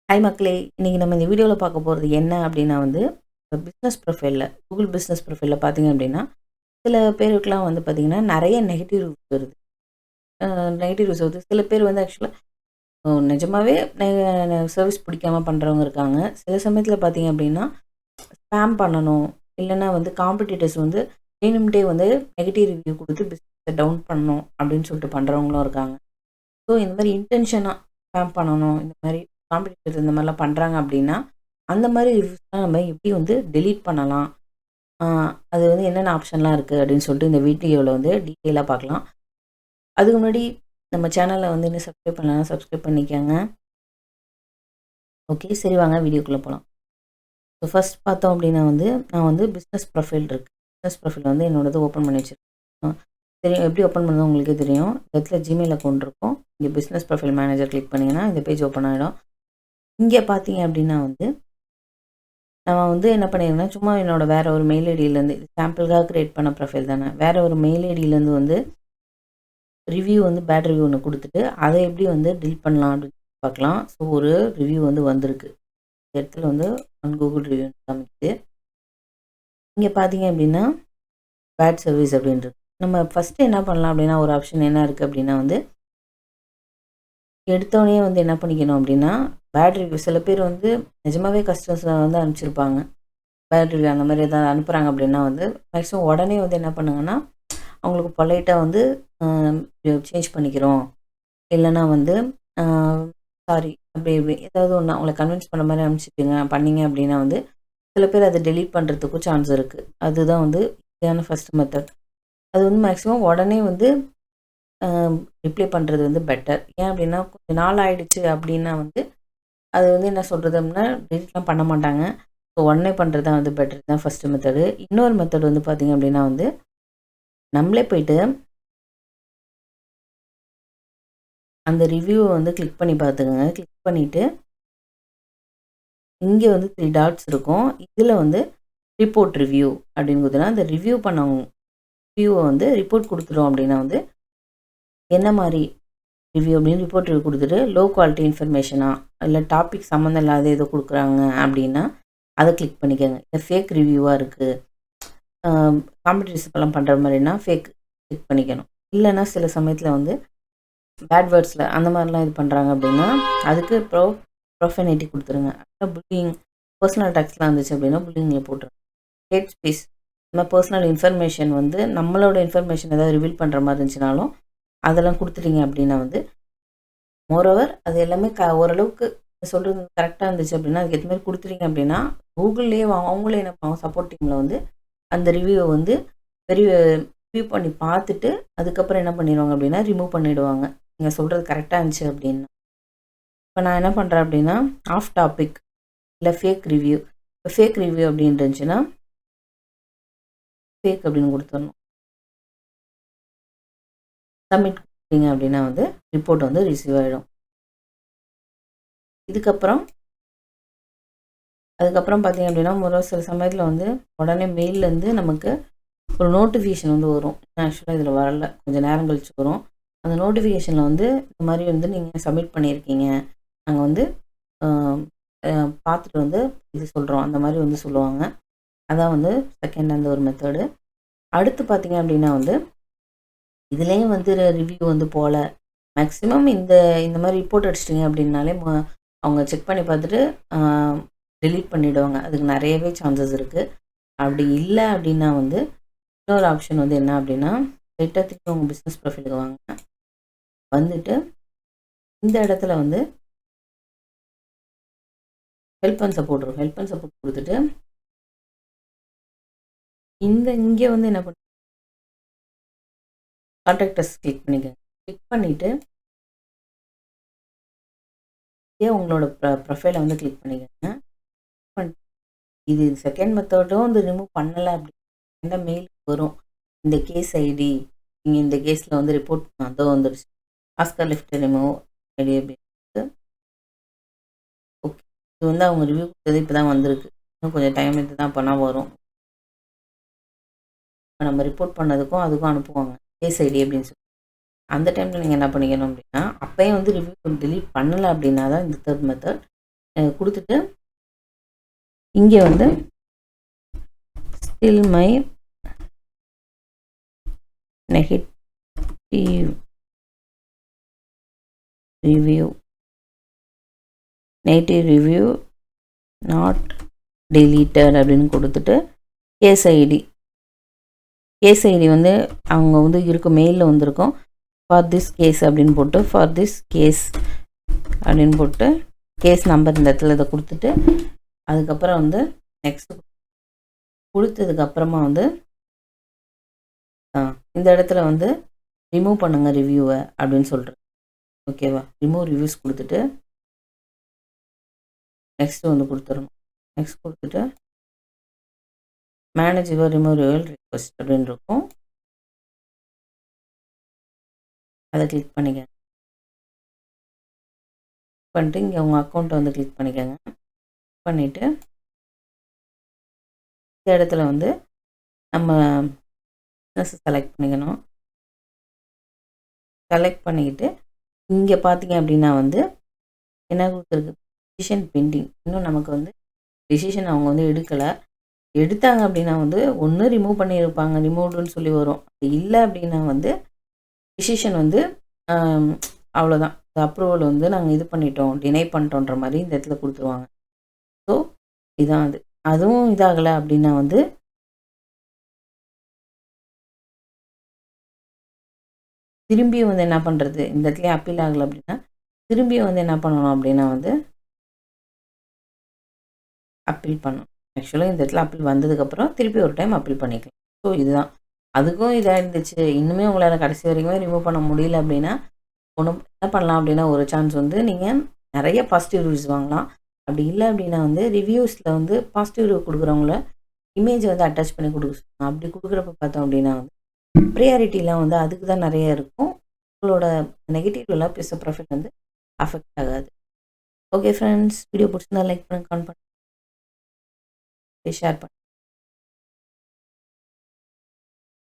Hi மக்களே! இன்னைக்கு நம்ம இந்த வீடியோல பார்க்க போறது என்ன அப்டின்னா வந்து, பிசினஸ் ப்ரொஃபைல்ல கூகுள் பிசினஸ் ப்ரொஃபைல்ல பார்த்தீங்க அப்டின்னா, சில பேருக்குலாம் வந்து பார்த்தீங்கன்னா, நெறைய நெகட்டிவ் ரிவ்யூஸ் வருது. அ நெகட்டிவ் ரிவ்யூஸ் வருது. சில பேர் வந்து ஆக்சுவலா நிஜமாவே சர்வீஸ் பிடிக்காம பண்றவங்க இருக்காங்க. சில சமயத்தில பார்த்தீங்க அப்டின்னா, ஸ்பாம் பண்ணணும், இல்லன்னா வந்து காம்படிட்டர்ஸ் வந்து வேணும்ட்டே வந்து நெகட்டிவ் ரிவ்யூ குடுத்து பிசினஸ டவுன் பண்ணணும் அப்டின்னு சொல்லிட்டு பண்றவங்களும் இருக்காங்க. ஸோ இந்த மாரி இன்டென்ஷனா ஸ்பேம் பண்ணணும். இந்த மாரி காம்படிட்டர்ஸ் இந்த மாரிலாம் பண்றாங்க அப்டின்னா, அந்த மாரி ரிவ்யூஸ்லாம் நம்ம எப்படி வந்து டெலீட் பண்ணலாம்? ஆ அது வந்து என்னென்ன ஆப்ஷன்லாம் இருக்கு அப்டின்னு சொல்லிட்டு இந்த வீடியோல வந்து டீட்டெயிலா பார்க்கலாம். அதுக்கு முன்னாடி நம்ம சேனல வந்து இன்னும் சப்ஸ்கிரைப் பண்ணலனா சப்ஸ்கிரைப் பண்ணிக்கங்க. ஓகே. சரி வாங்க வீடியோக்குள்ள போலாம். ஸோ ஃபர்ஸ்ட் பார்த்தோம் அப்டின்னா வந்து, நான் வந்து பிசினஸ் ப்ரொஃபைல் இருக்கு. பிசினஸ் ப்ரொஃபைல் வந்து என்னோடது ஓப்பன் பண்ணி வச்சிருக்கேன். தெரியும் எப்படி ஓப்பன் பண்ணணும்னு உங்களுக்கே தெரியும். இந்த இடத்துல ஜிமெயில் அக்கவுண்ட் இருக்கும். இங்க பிசினஸ் ப்ரொஃபைல் மேனேஜர் கிளிக் பண்ணீங்கன்னா, இந்த பேஜ் ஓப்பன் ஆயிடும். இங்க பார்த்தீங்க அப்டின்னா வந்து நான் வந்து என்ன பண்ணியிருந்தேன்னா, சும்மா என்னோட வேற ஒரு மெயில் ஐடியிலேருந்து சாம்பிளுக்காக கிரியேட் பண்ண ப்ரொஃபைல் தானே. வேற ஒரு மெயில் ஐடியிலேருந்து வந்து ரிவ்யூ வந்து பேட் ரிவ்யூ ஒண்ணு குடுத்துட்டு, அத எப்படி வந்து டெலீட் பண்ணலாம் அப்படின்னு பார்க்கலாம். ஸோ ஒரு ரிவ்யூ வந்து வந்திருக்கு. இந்த இடத்துல வந்து கூகுள் ரிவ்யூ காமிக்குது. இங்க பார்த்தீங்க அப்படின்னா, பேட் சர்வீஸ் அப்படின்ருக்கு. நம்ம ஃபர்ஸ்ட்டு என்ன பண்ணலாம் அப்படின்னா, ஒரு ஆப்ஷன் என்ன இருக்கு அப்படின்னா வந்து, எடுத்தோனே வந்து என்ன பண்ணிக்கணும் அப்படின்னா, பேட் ரிவ்யூ சில பேர் வந்து நிஜமாவே கஸ்டமர்ஸ வந்து அனுப்பிச்சிருப்பாங்க. பேட் ரிவ்யூ அந்த மாரி ஏதாவது அனுப்புறாங்க அப்படின்னா வந்து, மேக்ஸிமம் உடனே வந்து என்ன பண்ணுங்கன்னா, அவங்களுக்கு பொலைட்டா வந்து அ சேஞ்ச் பண்ணிக்கிறோம். இல்லன்னா வந்து அ சாரி அப்படி இப்படி ஏதாவது ஒண்ணு அவங்கள கன்வின்ஸ் பண்ண மாரி அனுப்பிச்சுட்டுங்க பண்ணீங்க அப்படின்னா வந்து, சில பேர் அத டெலீட் பண்றதுக்கும் சான்ஸ் இருக்கு. அதுதான் வந்து ஈஸியான ஃபர்ஸ்ட் மெத்தட். அது வந்து மேக்ஸிமம் உடனே வந்து அ ரிப்ளை பண்றது வந்து பெட்டர். ஏன் அப்படின்னா, கொஞ்ச நாள் ஆயிடுச்சு அப்படின்னா வந்து, அது வந்து என்ன சொல்றது அப்படின்னா, டெலீட்லாம் பண்ண மாட்டாங்க. ஸோ உடனே பண்றது தான் வந்து பெட்டர் தான் ஃபர்ஸ்ட் மெத்தடு. இன்னொரு மெத்தட் வந்து பார்த்தீங்க அப்படின்னா வந்து, நம்மளே போயிட்டு அந்த ரிவ்யூவ வந்து கிளிக் பண்ணி பார்த்துக்கங்க. கிளிக் பண்ணிட்டு, இங்க வந்து 3 டாட்ஸ் இருக்கும். இதுல வந்து ரிப்போர்ட் ரிவ்யூ அப்படின்னு குடுத்தீங்கன்னா, அந்த ரிவ்யூ பண்ணவங்க ரிவ்யூவ வந்து ரிப்போர்ட் குடுத்துட்டோம் அப்படின்னா வந்து, என்ன மாரி ரிவ்யூ அப்படின்னு ரிப்போர்ட் ரிவ்யூ குடுத்துட்டு, லோ குவாலிட்டி இன்ஃபர்மேஷனா, இல்ல டாபிக் சம்மந்தம் இல்லாத ஏதோ குடுக்குறாங்க அப்படின்னா, அத கிளிக் பண்ணிக்கங்க. இல்ல ஃபேக் ரிவ்யூவா இருக்கு. அ காம்படிட்டர்ஸ்லாம் பண்ற மாரின்னா ஃபேக் கிளிக் பண்ணிக்கணும். இல்லன்னா சில சமயத்துல வந்து பேட் வேர்ட்ஸ்ல அந்த மாரிலாம் இது பண்றாங்க அப்படின்னா, அதுக்கு ப்ரொஃபனைட்டி குடுத்துருங்க. புல்லிங், பெர்சனல் அட்டாக்ஸ்லாம் இருந்துச்சு அப்படின்னா, புல்லிங்ல போட்டுருங்க. ஹேட் ஸ்பீச் நம்ம பெர்சனல் இன்ஃபர்மேஷன் வந்து நம்மளோட இன்ஃபர்மேஷன் ஏதாவது ரிவீல் பண்ற மாரி இருந்துச்சுனாலும், அதெல்லாம் குடுத்துட்டீங்க அப்படின்னா வந்து, மோரோவர் அது எல்லாமே ஓரளவுக்கு சொல்றது கரெக்ட்டா இருந்துச்சு அப்படின்னா, அதுக்கேத்த மாரி குடுத்துட்டீங்க அப்படின்னா, கூகுள்லேயே அவங்களே என்ன பண்ணுவாங்க சப்போர்ட் டீம்ல வந்து அந்த ரிவ்யூவ வந்து பெரிய ரிவ்யூ பண்ணி பார்த்துட்டு, அதுக்கப்புறம் என்ன பண்ணிருவாங்க அப்படின்னா, ரிமூவ் பண்ணிடுவாங்க. நீங்க சொல்றது கரெக்ட்டா இருந்துச்சு அப்படின்னா. இப்ப நான் என்ன பண்றேன் அப்படின்னா, ஆஃப் டாபிக் இல்ல ஃபேக் ரிவ்யூ. இப்ப ஃபேக் ரிவ்யூ அப்படின்னு இருந்துச்சுன்னா, ஃபேக் அப்படின்னு குடுத்துறணும். சப்மிட் குடுத்தீங்க அப்படின்னா வந்து, ரிப்போர்ட் வந்து ரிசீவ் ஆயிடும். இதுக்கப்புறம் அதுக்கப்புறம் பார்த்தீங்க அப்படின்னா, சில சமயத்தில வந்து உடனே மெயில்லேருந்து நமக்கு ஒரு நோட்டிஃபிகேஷன் வந்து வரும். ஆக்சுவலா இதில வரல. கொஞ்சம் நேரம் கழிச்சு வரும். அந்த நோட்டிஃபிகேஷன்ல வந்து இந்த மாரி வந்து நீங்க சப்மிட் பண்ணியிருக்கீங்க. நாங்க வந்து அ அ பார்த்துட்டு வந்து இது சொல்றோம். அந்த மாரி வந்து சொல்லுவாங்க. அதான் வந்து செகண்ட் அந்த ஒரு மெத்தடு. அடுத்து பார்த்தீங்க அப்படின்னா வந்து, இதுலயும் வந்து ரிவ்யூ வந்து போல. மேக்ஸிமம் இந்த இந்த மாரி ரிப்போர்ட் அடிச்சிட்டீங்க அப்படின்னாலே, அவங்க செக் பண்ணி பார்த்துட்டு அ டெலீட் பண்ணிடுவாங்க. அதுக்கு நெறையவே சான்சஸ் இருக்கு. அப்படி இல்ல அப்படின்னா வந்து, இன்னொரு ஆப்ஷன் வந்து என்ன அப்படின்னா, ஸ்ட்ரெயிட்டா திருப்பி உங்க பிசினஸ் ப்ரொஃபைலுக்கு வாங்க. வந்துட்டு இந்த இடத்துல வந்து ஹெல்ப் அண்ட் சப்போர்ட் இருக்கும். ஹெல்ப் அண்ட் சப்போர்ட் குடுத்துட்டு, இங்க வந்து என்ன கான்டாக்ட் அஸ் கிளிக் பண்ணிக்கங்க. கிளிக் பண்ணிட்டு, இதே உங்களோட ப்ரொஃபைல வந்து கிளிக் பண்ணிக்கங்க. பண் இது செகண்ட் மெத்தடும் வந்து ரிமூவ் பண்ணல அப்படின்னா மெயில் வரும். இந்த கேஸ் ஐடி, நீங்க இந்த கேஸ்ல வந்து ரிப்போர்ட் அதோ வந்துருச்சு. ஆஸ்கர் லெஃப்ட் ரிமூவ் ஐடி அப்படின்னு ஓகே. இது வந்து அவங்க ரிவ்யூ குடுத்தது இப்ப தான் வந்திருக்கு. இன்னும் கொஞ்சம் டைம் எடுத்து தான் பண்ணா வரும். இப்ப நம்ம ரிப்போர்ட் பண்ணதுக்கும், அதுக்கும் அனுப்புவாங்க. கேஸ் ஐடி அப்படின்னு சொல்லி. அந்த டைம்ல நீங்க என்ன பண்ணிக்கணும் அப்படின்னா, அப்பயும் வந்து ரிவ்யூ டெலீட் பண்ணல அப்படின்னா தான் இந்த 3 மெத்தட். கொடுத்துட்டு இங்கே வந்து still my negative review not deleted அப்படின்னு கொடுத்துட்டு கேஸ் ஐடி வந்து அவங்க வந்து இருக்கும் மெயிலில் வந்திருக்கும் ஃபார் திஸ் கேஸ் அப்படின்னு போட்டு ஃபார் திஸ் கேஸ் அப்படின்னு போட்டு கேஸ் நம்பர் இந்த இடத்துல இதை கொடுத்துட்டு அதுக்கப்புறம் வந்து நெக்ஸ்ட் கொடுத்ததுக்கப்புறமா வந்து இந்த இடத்துல வந்து ரிமூவ் பண்ணுங்கள் ரிவ்யூவை அப்படின்னு சொல்கிறேன். ஓகேவா? ரிமூவ் ரிவ்யூஸ் கொடுத்துட்டு நெக்ஸ்ட்டு வந்து கொடுத்துடணும். நெக்ஸ்ட் கொடுத்துட்டு மேனேஜ் யுவர் ரிமூவல் ரிக்வெஸ்ட் அப்படின்னு இருக்கும். அதை கிளிக் பண்ணிக்கங்க. பண்ணிட்டு இங்கே உங்கள் அக்கௌண்ட்டை வந்து கிளிக் பண்ணிக்கோங்க. பண்ணிவிட்டு இந்த இடத்துல வந்து நம்ம பிஸ்னஸ் செலக்ட் பண்ணிக்கணும். செலக்ட் பண்ணிக்கிட்டு இங்கே பார்த்தீங்க அப்படின்னா வந்து என்ன கொடுத்துருக்கு, டிசிஷன் பெண்டிங். இன்னும் நமக்கு வந்து டிசிஷன் அவங்க வந்து எடுக்கலை. எடுத்தாங்க அப்படின்னா வந்து ஒன்று ரிமூவ் பண்ணியிருப்பாங்க, ரிமூவ்டுன்னு சொல்லி வரும். அது இல்லை அப்படின்னா வந்து டிசிஷன் வந்து அவ்வளோதான், அப்ரூவல் வந்து நாங்கள் இது பண்ணிட்டோம், டினை பண்ணிட்டோன்ற மாதிரி இந்த இடத்துல கொடுத்துருவாங்க. ஸோ இதான் அது. அதுவும் இதாகலை அப்படின்னா வந்து திரும்பியும் வந்து என்ன பண்ணுறது, இந்த இடத்துல அப்பீல் ஆகலை அப்படின்னா திரும்பியும் வந்து என்ன பண்ணணும் அப்படின்னா வந்து அப்பீல் பண்ணணும். ஆக்சுவலாக இந்த இடத்துல அப்பீல் வந்ததுக்கப்புறம் திருப்பி ஒரு டைம் அப்பீல் பண்ணிக்கலாம். ஸோ இதுதான். அதுக்கும் இதாக இருந்துச்சு, இன்னுமே உங்களால் கடைசி வரைக்குமே ரிமூவ் பண்ண முடியல அப்படின்னா ஒன்று என்ன பண்ணலாம் அப்படின்னா ஒரு சான்ஸ் வந்து நீங்கள் நிறைய பாசிட்டிவ் ரிவ்யூஸ் வாங்கலாம். அப்படி இல்லை அப்படின்னா வந்து ரிவ்யூஸில் வந்து பாசிட்டிவ் ரிவ்யூ கொடுக்குறவங்கள இமேஜ் வந்து அட்டாச் பண்ணி கொடுக்க. அப்படி கொடுக்குறப்ப பார்த்தோம் அப்படின்னா வந்து ப்ரியாரிட்டிலாம் வந்து அதுக்கு தான் நிறைய இருக்கும். உங்களோட நெகட்டிவ்லாம் பேச ப்ராஃபிட் வந்து அஃபெக்ட் ஆகாது. ஓகே ஃப்ரெண்ட்ஸ், வீடியோ பிடிச்சிருந்தா லைக் பண்ணுங்க, கமெண்ட் பண்ணுங்க, ஷேர் பண்ணுங்க.